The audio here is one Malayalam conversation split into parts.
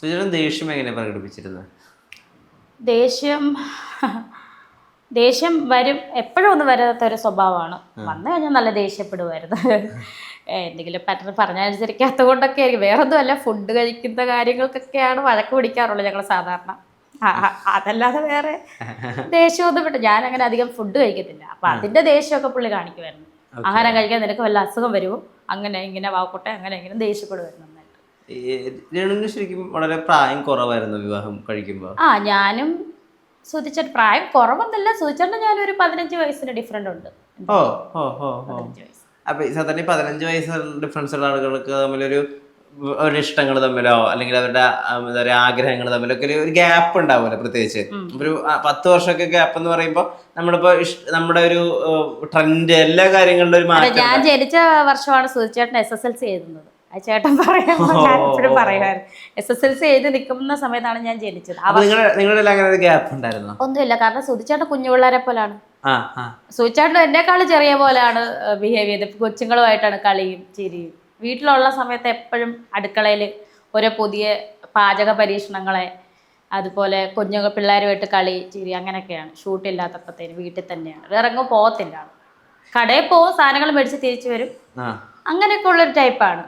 സുചേട്ടൻ ദേഷ്യം എങ്ങനെ പ്രകടിപ്പിച്ചിരുന്നത്? ദേഷ്യം ദേഷ്യം വരും, എപ്പോഴും ഒന്നും വരാത്ത ഒരു സ്വഭാവമാണ്. വന്നു കഴിഞ്ഞാൽ നല്ല ദേഷ്യപ്പെടുമായിരുന്നു. എന്തെങ്കിലും പാറ്റേൺ പറഞ്ഞനുസരിക്കാത്തത് കൊണ്ടൊക്കെ ആയിരിക്കും, വേറെ ഒന്നുമല്ല. ഫുഡ് കഴിക്കുന്ന കാര്യങ്ങൾക്കൊക്കെയാണ് വഴക്ക് പിടിക്കാറുള്ളത് ഞങ്ങൾ സാധാരണ. അതല്ലാതെ വേറെ ദേഷ്യമൊന്നും വിട്ടു. ഞാൻ അങ്ങനെ അധികം ഫുഡ് കഴിക്കത്തില്ല, അപ്പം അതിൻ്റെ ദേഷ്യമൊക്കെ പുള്ളി കാണിക്കുമായിരുന്നു. ആഹാരം കഴിക്കാൻ നിനക്ക് വല്ല അസുഖം വരുമോ, അങ്ങനെ ഇങ്ങനെ വാക്കോട്ടെ, അങ്ങനെ ഇങ്ങനെ ദേഷ്യപ്പെടുമായിരുന്നു നന്നായിട്ട്. രേണുവിന് ശരിക്കും വളരെ പ്രായം കുറവായിരുന്നു വിവാഹം കഴിക്കുമ്പോൾ. ഞാനും സുധിച്ചേട്ടൻ പ്രായം കുറവൊന്നുമില്ല. സുധിച്ചേട്ടൻ ഞാനൊരു 15 വയസ്സിന് ഡിഫറൻറ്റ് ഉണ്ട്. 15 വയസ്സ്. അപ്പൊ സാധാരണ 15 വയസ്സ് ഡിഫറൻസ് ഉള്ള ആളുകൾക്ക് തമ്മിലൊരു ഇഷ്ടങ്ങൾ തമ്മിലോ അല്ലെങ്കിൽ അവരുടെ എന്താ പറയുക ആഗ്രഹങ്ങൾ തമ്മിലൊക്കെ ഒരു ഗ്യാപ്പ് ഉണ്ടാവുമല്ലോ. പ്രത്യേകിച്ച് ഒരു 10 വർഷമൊക്കെ ഗ്യാപ്പ് എന്ന് പറയുമ്പോൾ നമ്മളിപ്പോ നമ്മുടെ ഒരു ട്രെൻഡ് എല്ലാ കാര്യങ്ങളിലും ഒരു മാറ്റം. ഞാൻ ജനിച്ച വർഷമാണ് സുധിച്ചേട്ടൻ SSLC എഴുതുന്നത്. ആ ചേട്ടൻ പറയുമ്പോഴും പറയുമായിരുന്നു, SSLC എഴുതി നിൽക്കുന്ന സമയത്താണ് ഞാൻ ജനിച്ചത്. നിങ്ങളുടെ അങ്ങനെ ഒരു ഗ്യാപ്പ് ഉണ്ടായിരുന്നോ? ഒന്നുമില്ല, കാരണം സുധിച്ചേട്ടൻ കുഞ്ഞു പിള്ളേരെ പോലാണ്. സുധിച്ചേട്ടൻ എന്നെക്കാളും ചെറിയ പോലെയാണ് ബിഹേവ് ചെയ്തത്. കൊച്ചുങ്ങളുമായിട്ടാണ് കളിയും ചിരിയും. വീട്ടിലുള്ള സമയത്ത് എപ്പോഴും അടുക്കളയിൽ ഓരോ പുതിയ പാചക പരീക്ഷണങ്ങളെ, അതുപോലെ പിള്ളേരുമായിട്ട് കളി ചിരി അങ്ങനെയൊക്കെയാണ്. ഷൂട്ടില്ലാത്തപ്പോഴത്തേന് വീട്ടിൽ തന്നെയാണ്, വേറെ എങ്ങും പോകത്തില്ല. കടയിൽ പോകും, സാധനങ്ങൾ മേടിച്ച് തിരിച്ചു വരും, അങ്ങനെയൊക്കെ ഉള്ളൊരു ടൈപ്പാണ്.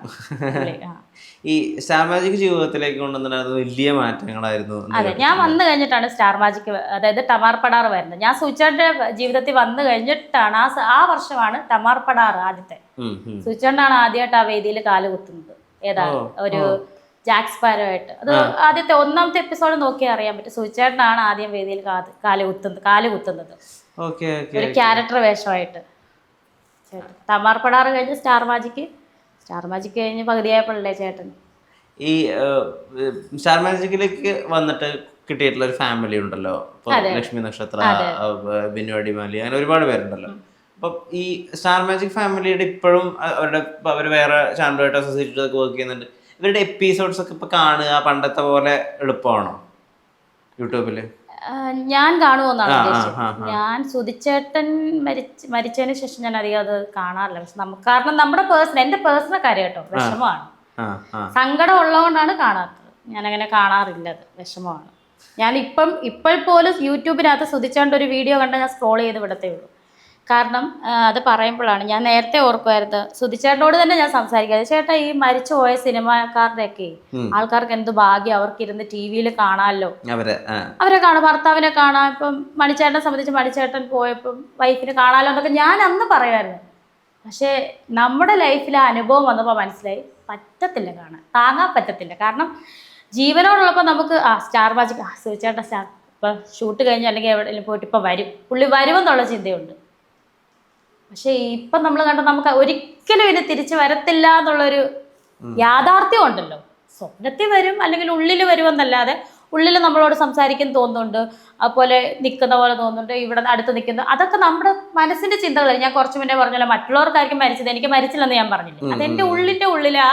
ഈ സ്റ്റാർ മാജിക് ജീവിതത്തിലേക്ക് കൊണ്ടുവന്നത് വലിയ മാറ്റങ്ങളായിരുന്നു. അതെ, ഞാൻ വന്നു കഴിഞ്ഞിട്ടാണ് സ്റ്റാർ മാജിക്, അതായത് ടമാർ പടാർ വരുന്നത്. ഞാൻ സുചേട്ടന്റെ ജീവിതത്തിൽ വന്നു കഴിഞ്ഞിട്ടാണ്, ആ വർഷമാണ് ടമാർ പടാർ ആദ്യത്തെ. സുചേട്ടനാണ് ആദ്യമായിട്ട് ആ വേദിയിൽ കാല് കുത്തുന്നത്. ഏതാണ് ഒരു ജാക്ക് സ്പാരോ ആയിട്ട്. അത് ആദ്യത്തെ 1ാമത്തെ എപ്പിസോഡ് നോക്കിയാൽ അറിയാൻ പറ്റും. സുചേട്ടനാണ് ആദ്യം വേദിയിൽ കാല് കുത്തുന്നത് ഒരു ക്യാരക്ടർ വേഷമായിട്ട്. ടമാർ പടാർ കഴിഞ്ഞ് സ്റ്റാർ മാജിക് കഴിഞ്ഞ് പകുതിയായപ്പോഴല്ലേ ചേട്ടൻ ഈ സ്റ്റാർ മാജിക്കിലേക്ക് വന്നിട്ട് കിട്ടിയിട്ടുള്ള ഒരു ഫാമിലി ഉണ്ടല്ലോ. ലക്ഷ്മി നക്ഷത്ര, ബിനു അടിമാലി, അങ്ങനെ ഒരുപാട് പേരുണ്ടല്ലോ. അപ്പൊ ഈ സ്റ്റാർ മാജിക് ഫാമിലിയുടെ ഇപ്പോഴും അവർ വേറെ ചാനലുമായിട്ട് അസോസിയേറ്റ് ഒക്കെ വർക്ക് ചെയ്യുന്നുണ്ട്. ഇവരുടെ എപ്പിസോഡ്സ് ഒക്കെ ഇപ്പൊ കാണുക പണ്ടത്തെ പോലെ എളുപ്പമാണോ യൂട്യൂബില്? ഞാൻ കാണുമെന്നാണ് ഉദ്ദേശിച്ചത്. ഞാൻ സുധിച്ചേട്ടൻ മരിച്ചതിന് ശേഷം ഞാൻ അധികം അത് കാണാറില്ല. പക്ഷെ കാരണം നമ്മുടെ എൻ്റെ പേഴ്സണൽ കാര്യം കേട്ടോ, വിഷമമാണ്. സങ്കടം ഉള്ളതുകൊണ്ടാണ് കാണാത്തത്. ഞാനങ്ങനെ കാണാറില്ല, അത് വിഷമമാണ്. ഞാൻ ഇപ്പോൾ പോലും യൂട്യൂബിനകത്ത് സുധിച്ചേട്ടൻ്റെ ഒരു വീഡിയോ കണ്ടാൽ ഞാൻ സ്ക്രോൾ ചെയ്ത് വിടത്തേ ഉള്ളൂ. കാരണം അത് പറയുമ്പോഴാണ് ഞാൻ നേരത്തെ ഓർക്കുമായിരുന്നു, സുധിച്ചേട്ടനോട് തന്നെ ഞാൻ സംസാരിക്കാറ്, ചേട്ടാ ഈ മരിച്ചു പോയ സിനിമാക്കാരുടെയൊക്കെ ആൾക്കാർക്ക് എന്ത് ഭാഗ്യം, അവർക്ക് ഇരുന്ന് TV-യിൽ കാണാമല്ലോ, അവരെ കാണാം, ഭർത്താവിനെ കാണാം. ഇപ്പം മണിച്ചേട്ടനെ സംബന്ധിച്ച് മണിച്ചേട്ടൻ പോയപ്പം വൈഫിനെ കാണാമല്ലോ എന്നൊക്കെ ഞാൻ അന്ന് പറയുമായിരുന്നു. പക്ഷേ നമ്മുടെ ലൈഫിൽ ആ അനുഭവം വന്നപ്പോൾ മനസ്സിലായി, പറ്റത്തില്ല, താങ്ങാൻ പറ്റത്തില്ല. കാരണം ജീവനോടുള്ളപ്പോൾ നമുക്ക് സ്റ്റാർ മാജിക് സുധിച്ചേട്ടൻ ഇപ്പം ഷൂട്ട് കഴിഞ്ഞ് അല്ലെങ്കിൽ എവിടെയെങ്കിലും പോയിട്ട് ഇപ്പം പുള്ളി വരുമെന്നുള്ള ചിന്തയുണ്ട്. പക്ഷെ ഇപ്പം നമ്മൾ നമുക്ക് ഒരിക്കലും ഇനി തിരിച്ചു വരത്തില്ല എന്നുള്ളൊരു യാഥാർത്ഥ്യം ഉണ്ടല്ലോ. സ്വപ്നത്തിൽ വരും, അല്ലെങ്കിൽ ഉള്ളിൽ വരുമെന്നല്ലാതെ ഉള്ളിൽ നമ്മളോട് സംസാരിക്കാൻ തോന്നുന്നുണ്ട്, അതുപോലെ നിൽക്കുന്ന പോലെ തോന്നുന്നുണ്ട്, ഇവിടെ അടുത്ത് നിൽക്കുന്നു, അതൊക്കെ നമ്മുടെ മനസ്സിന്റെ ചിന്തകളാണ്. ഞാൻ കുറച്ച് മുന്നേ പറഞ്ഞല്ലോ, മറ്റുള്ളവർക്കായിരിക്കും മരിച്ചത്, എനിക്ക് മരിച്ചില്ലെന്ന് ഞാൻ പറഞ്ഞില്ലേ, അതെന്റെ ഉള്ളിന്റെ ഉള്ളിലാ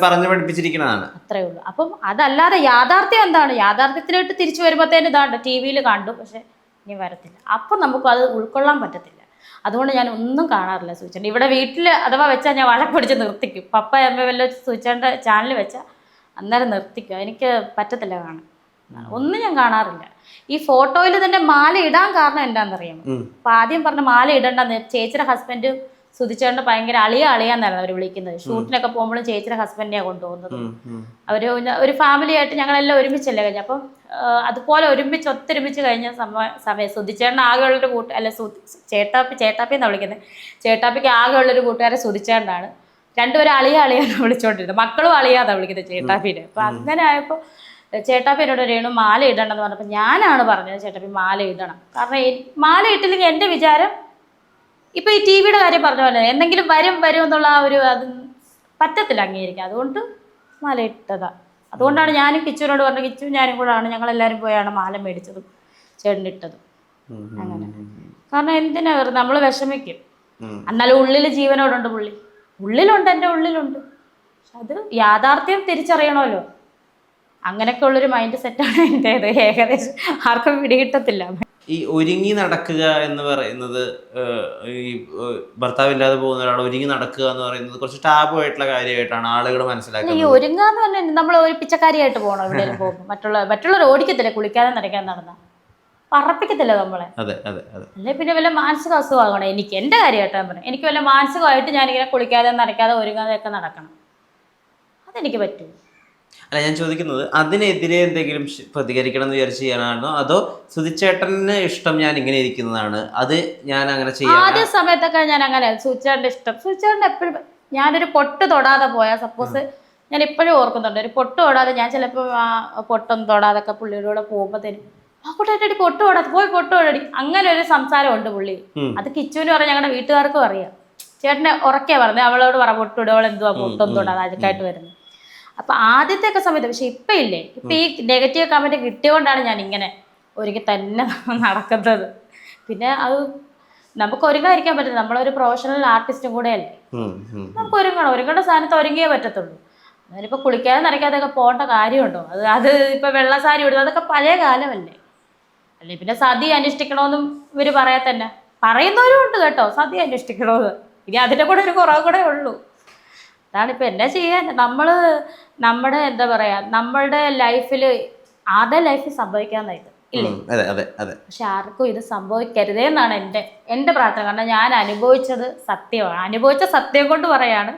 പറഞ്ഞു പഠിപ്പിച്ചിരിക്കുന്നതാണ്, അത്രേ ഉള്ളൂ. അപ്പം അതല്ലാതെ യാഥാർത്ഥ്യം എന്താണ്, യാഥാർത്ഥ്യത്തിലോട്ട് തിരിച്ചു വരുമ്പോഴത്തേന് ഇതാണ്ട് TV-യിൽ കണ്ടു, പക്ഷെ ഇനി വരത്തില്ല. അപ്പം നമുക്ക് അത് ഉൾക്കൊള്ളാൻ പറ്റത്തില്ല. അതുകൊണ്ട് ഞാൻ ഒന്നും കാണാറില്ല സൂചന. ഇവിടെ വീട്ടിൽ അഥവാ വെച്ചാൽ ഞാൻ വഴക്ക് പിടിച്ച് നിർത്തിക്കും. പപ്പ അമ്മ വല്ല സൂചന്റെ ചാനൽ വെച്ചാൽ അന്നേരം നിർത്തിക്കും. എനിക്ക് പറ്റത്തില്ല കാണാൻ, ഒന്നും ഞാൻ കാണാറില്ല. ഈ ഫോട്ടോയിൽ തന്നെ മാല ഇടാൻ കാരണം എന്താണെന്നറിയാമോ? അപ്പൊ ആദ്യം പറഞ്ഞ മാല ഇടണ്ടെന്ന് ചേച്ചിയുടെ ഹസ്ബൻഡ് സുധിച്ചേട്ടൻ്റെ ഭയങ്കര അളിയാന്നായിരുന്നു അവർ വിളിക്കുന്നത്. ഷൂട്ടിനൊക്കെ പോകുമ്പോഴും ചേച്ചിയുടെ ഹസ്ബൻഡിനെയാണ് കൊണ്ടുപോകുന്നത്. ഒരു ഫാമിലി ആയിട്ട് ഞങ്ങളെല്ലാം ഒരുമിച്ചല്ലേ കഴിഞ്ഞു. അപ്പം അതുപോലെ ഒത്തൊരുമിച്ച് കഴിഞ്ഞ സമയം സുധിച്ചേട്ടൻ ആകെയുള്ളൊരു ചേട്ടാപ്പി എന്നാണ് വിളിക്കുന്നത്. ചേട്ടാപ്പിക്ക് ആകെയുള്ളൊരു കൂട്ടുകാരെ സുധിച്ചേട്ടനാണ്. രണ്ടുപേരും അളിയാന്ന് വിളിച്ചോണ്ടിരുന്നത്, മക്കളും അളിയാന്നാണ് വിളിക്കുന്നത് ചേട്ടാപ്പിനെ. അപ്പൊ അങ്ങനെ ആയപ്പോൾ ചേട്ടാപ്പി എന്നോട് രേണു മാല ഇടണമെന്ന് പറഞ്ഞപ്പോൾ ഞാനാണ് പറഞ്ഞത് ചേട്ടാപ്പി മാല ഇടണം. കാരണം മാല ഇട്ടില്ലെങ്കിൽ എൻ്റെ വിചാരം ഇപ്പൊ ഈ TV-യുടെ കാര്യം പറഞ്ഞ പോലെ എന്തെങ്കിലും വരും എന്നുള്ള ആ ഒരു അത് പറ്റത്തില്ല അംഗീകരിക്കാൻ. അതുകൊണ്ട് മാല ഇട്ടതാ. അതുകൊണ്ടാണ് ഞാനും കിച്ചുവിനോട് പറഞ്ഞത്, കിച്ചു ഞാനും കൂടെയാണ്, ഞങ്ങളെല്ലാവരും പോയാണ് മാല മേടിച്ചതും ചേട്ടനിട്ടതും. അങ്ങനെ കാരണം എന്തിനാ വെറുതെ നമ്മൾ വിഷമിക്കും. എന്നാലും ഉള്ളിൽ ജീവനോടുണ്ട്, ഉള്ളിലുണ്ട്, എൻ്റെ ഉള്ളിലുണ്ട്. അത് യാഥാർത്ഥ്യം തിരിച്ചറിയണമല്ലോ. അങ്ങനെയൊക്കെ ഉള്ളൊരു മൈൻഡ് സെറ്റാണ് എൻ്റേത്. ഏകദേശം ആർക്കും പിടികിട്ടത്തില്ല. ഈ ഒരുങ്ങി നടക്കുക എന്ന് പറയുന്നത് ഈ ഭർത്താവില്ലാതെ പോകുന്ന ഒരാൾ ഒരുങ്ങി നടക്കുക എന്ന് പറയുന്നത് കുറച്ച് ടാബു ആയിട്ടുള്ള കാര്യമായിട്ടാണ് ആളുകൾ ഈ മനസ്സിലാക്കുന്നത്. ഒരുങ്ങാന്ന് പറഞ്ഞാൽ നമ്മൾ ഒരു പിച്ചക്കാരിയായിട്ട് പോകണം എവിടെയും പോകുമ്പോൾ. മറ്റുള്ളവർ ഓടിക്കത്തില്ലേ കുളിക്കാതെ നനയ്ക്കാൻ നടന്ന, പറപ്പിക്കത്തില്ല നമ്മളെ. അതെ അതെ അതെ. അല്ലെ പിന്നെ വല്ല മാനസിക അസുഖമാകണം. എനിക്ക് എൻ്റെ കാര്യമായിട്ട് ഞാൻ പറഞ്ഞു, എനിക്ക് വല്ല മാനസികമായിട്ട് ഞാനിങ്ങനെ കുളിക്കാതെ നനയ്ക്കാതെ ഒരുങ്ങാതെ ഒക്കെ നടക്കണം, അതെനിക്ക് പറ്റും. അല്ല, ഞാൻ ചോദിക്കുന്നത് അതിനെതിരെ എന്തെങ്കിലും പ്രതികരിക്കണം എന്ന് വിചാരിച്ച് ചെയ്യാനാണോ, അതോ സുധിച്ചേട്ടന് ഇഷ്ടം ഞാൻ ഇങ്ങനെ ഇരിക്കുന്നതാണ്, അത് ഞാൻ അങ്ങനെ ചെയ്യാം? ആദ്യ സമയത്തൊക്കെ ഞാൻ അങ്ങനെ സൂചിച്ചേട്ടൻ്റെ ഇഷ്ടം, സൂചിച്ചേട്ടൻ എപ്പോഴും ഞാനൊരു പൊട്ട് തൊടാതെ പോയാൽ, സപ്പോസ് ഞാൻ ഇപ്പോഴും ഓർക്കുന്നുണ്ട്, ഒരു പൊട്ട് തൊടാതെ ഞാൻ ചിലപ്പോൾ ആ പൊട്ടൊന്നും തൊടാതൊക്കെ പുള്ളിയുടെ കൂടെ പോകുമ്പോഴത്തേനും ആ പൊട്ടേട്ടടി പൊട്ട് തൊടാതെ പോയി പൊട്ട് തൊടടി, അങ്ങനെ ഒരു സംസാരമുണ്ട് പുള്ളി. അത് കിച്ചുവിന് പറയാം, ഞങ്ങളുടെ വീട്ടുകാർക്കും അറിയാം. ചേട്ടനെ ഉറക്കെ പറഞ്ഞത് അവളോട് പറ പൊട്ടിടുക, അവൾ എന്തുവാ പൊട്ടൊന്നും തൊടാതെ അഴുക്കായിട്ട് വരുന്നത്. അപ്പൊ ആദ്യത്തെ ഒക്കെ സമയത്ത്. പക്ഷെ ഇപ്പൊ ഇല്ലേ, ഇപ്പൊ ഈ നെഗറ്റീവ് കമന്റ് കിട്ടിയോണ്ടാണ് ഞാൻ ഇങ്ങനെ ഒരുങ്ങി തന്നെ നടക്കുന്നത്. പിന്നെ അത് നമുക്ക് ഒരുങ്ങാതിരിക്കാൻ പറ്റില്ല, നമ്മളൊരു പ്രൊഫഷണൽ ആർട്ടിസ്റ്റും കൂടെ അല്ലേ, നമുക്ക് ഒരുങ്ങേണ്ട സ്ഥാനത്ത് ഒരുങ്ങിയേ പറ്റത്തുള്ളൂ. അതിനിപ്പോൾ കുളിക്കാതെ നനയ്ക്കാതൊക്കെ പോകേണ്ട കാര്യമുണ്ടോ? അത് ഇപ്പൊ വെള്ള സാരി ഇടുന്നത് അതൊക്കെ പഴയ കാലമല്ലേ. അല്ലെ പിന്നെ സതി അനുഷ്ഠിക്കണമെന്നും ഇവർ പറയാൻ തന്നെ പറയുന്നവരും ഉണ്ട് കേട്ടോ, സതി അനുഷ്ഠിക്കണമെന്ന്. ഇനി അതിൻ്റെ കൂടെ ഒരു കുറവ് കൂടെ ഉള്ളൂ. അതാണിപ്പോൾ എന്നാ ചെയ്യാൻ. നമ്മുടെ എന്താ പറയാ, നമ്മളുടെ ലൈഫിൽ ആരുടെ ലൈഫിൽ സംഭവിക്കാന്നായത് ഇല്ലേ, പക്ഷെ ആർക്കും ഇത് സംഭവിക്കരുതേ എന്നാണ് എൻ്റെ പ്രാർത്ഥന. കാരണം ഞാൻ അനുഭവിച്ചത് സത്യമാണ്, അനുഭവിച്ച സത്യം കൊണ്ട് പറയാണ്.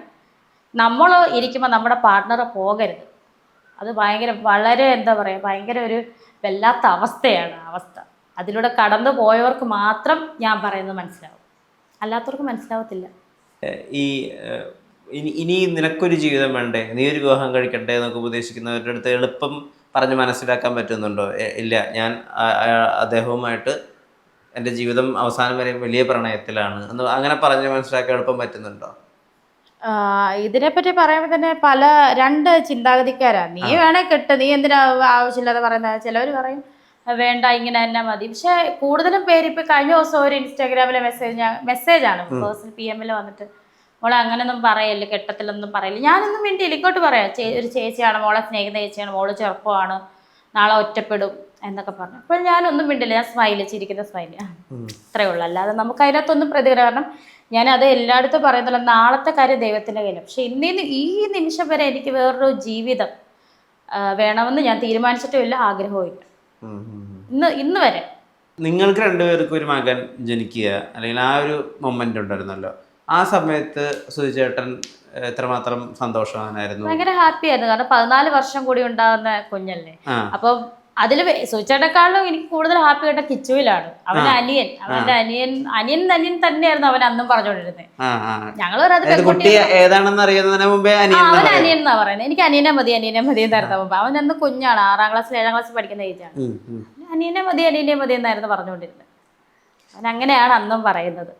നമ്മൾ ഇരിക്കുമ്പോൾ നമ്മുടെ പാർട്ട്ണറെ പോകരുത്. അത് വളരെ എന്താ പറയുക, ഭയങ്കര ഒരു വല്ലാത്ത അവസ്ഥയാണ്. അവസ്ഥ അതിലൂടെ കടന്നു പോയവർക്ക് മാത്രം ഞാൻ പറയുന്നത് മനസ്സിലാവും, അല്ലാത്തവർക്ക് മനസ്സിലാവത്തില്ല. ഈ ഇനി നിനക്കൊരു ജീവിതം വേണ്ടേ, നീ ഒരു വിവാഹം കഴിക്കട്ടെ എന്നൊക്കെ ഉപദേശിക്കുന്നവരുടെ അടുത്ത് എളുപ്പം പറഞ്ഞ് മനസ്സിലാക്കാൻ പറ്റുന്നുണ്ടോ? ഇല്ല, ഞാൻ അദ്ദേഹവുമായിട്ട് എൻ്റെ ജീവിതം അവസാനം വരെ വലിയ പ്രണയത്തിലാണ് എന്ന് അങ്ങനെ പറഞ്ഞ് മനസ്സിലാക്കാൻ എളുപ്പം പറ്റുന്നുണ്ടോ? ഇതിനെപ്പറ്റി പറയുമ്പോൾ തന്നെ രണ്ട് ചിന്താഗതിക്കാരാണ്. നീ വേണേ കെട്ട്, നീ എന്തിനാ ആവശ്യമില്ലാതെ പറയുന്നത്. ചിലവർ പറയും വേണ്ട ഇങ്ങനെ തന്നെ മതി. പക്ഷെ കൂടുതലും പേര് ഇപ്പം കഴിഞ്ഞ ദിവസം ഒരു ഇൻസ്റ്റാഗ്രാമിലെ മെസ്സേജാണ് പേഴ്സണൽ PM വന്നിട്ട്, മോളെ അങ്ങനെയൊന്നും പറയല്ലേ, കെട്ടത്തിലൊന്നും പറയില്ല. ഞാനൊന്നും വേണ്ടിയില്ല, ഇങ്ങോട്ട് പറയാം, ഒരു ചേച്ചിയാണ്, മോളെ സ്നേഹിക്കുന്ന ചേച്ചിയാണ്, മോള് ചെറുപ്പമാണ്, നാളെ ഒറ്റപ്പെടും എന്നൊക്കെ പറഞ്ഞു. അപ്പോൾ ഞാനൊന്നും വേണ്ടില്ല, ഞാൻ ചിരിക്കുന്ന സ്മൈല് അത്രയേ ഉള്ളൂ. അല്ലാതെ നമുക്ക് അതിനകത്തൊന്നും പ്രതികരണം. കാരണം ഞാനത് എല്ലായിടത്തും പറയുന്നില്ല, നാളത്തെ കാര്യം ദൈവത്തിൻ്റെ കയ്യിലാണ്. പക്ഷെ ഈ നിമിഷം വരെ എനിക്ക് വേറൊരു ജീവിതം വേണമെന്ന് ഞാൻ തീരുമാനിച്ചിട്ടുമില്ല, ആഗ്രഹവും ഇല്ല ഇന്ന് വരെ. നിങ്ങൾക്ക് രണ്ടുപേർക്കും ഒരു മകൻ ജനിക്കുക അല്ലെങ്കിൽ ആ ഒരു മൊമെന്റ് ഉണ്ടായിരുന്നല്ലോ, ആ സമയത്ത് സുധിച്ചേട്ടൻ എത്രമാത്രം സന്തോഷവാനായിരുന്നു? ഭയങ്കര ഹാപ്പി ആയിരുന്നു. കാരണം 14 വർഷം കൂടി ഉണ്ടാകുന്ന കുഞ്ഞല്ലേ. അപ്പം അതിൽ സുധിച്ചേട്ടനെക്കാളും എനിക്ക് കൂടുതൽ ഹാപ്പി ആയിട്ട് കിച്ചുവിലാണ്. അവന്റെ അനിയൻ തന്നെയായിരുന്നു അവൻ അന്നും പറഞ്ഞുകൊണ്ടിരുന്നത്. ഞങ്ങൾ അവൻ അനിയൻ എന്നാ പറയുന്നത്. എനിക്ക് അനിയനെ മതി എന്നായിരുന്നു മുമ്പ്. അവൻ അന്ന് കുഞ്ഞാണ്, 6ാം ക്ലാസ്സിൽ 7ാം ക്ലാസ്സിൽ പഠിക്കുന്ന ഏജാണ്. അനിയനെ മതി എന്നായിരുന്നു പറഞ്ഞുകൊണ്ടിരുന്നത്. അവൻ അങ്ങനെയാണ് അന്നും പറയുന്നത്.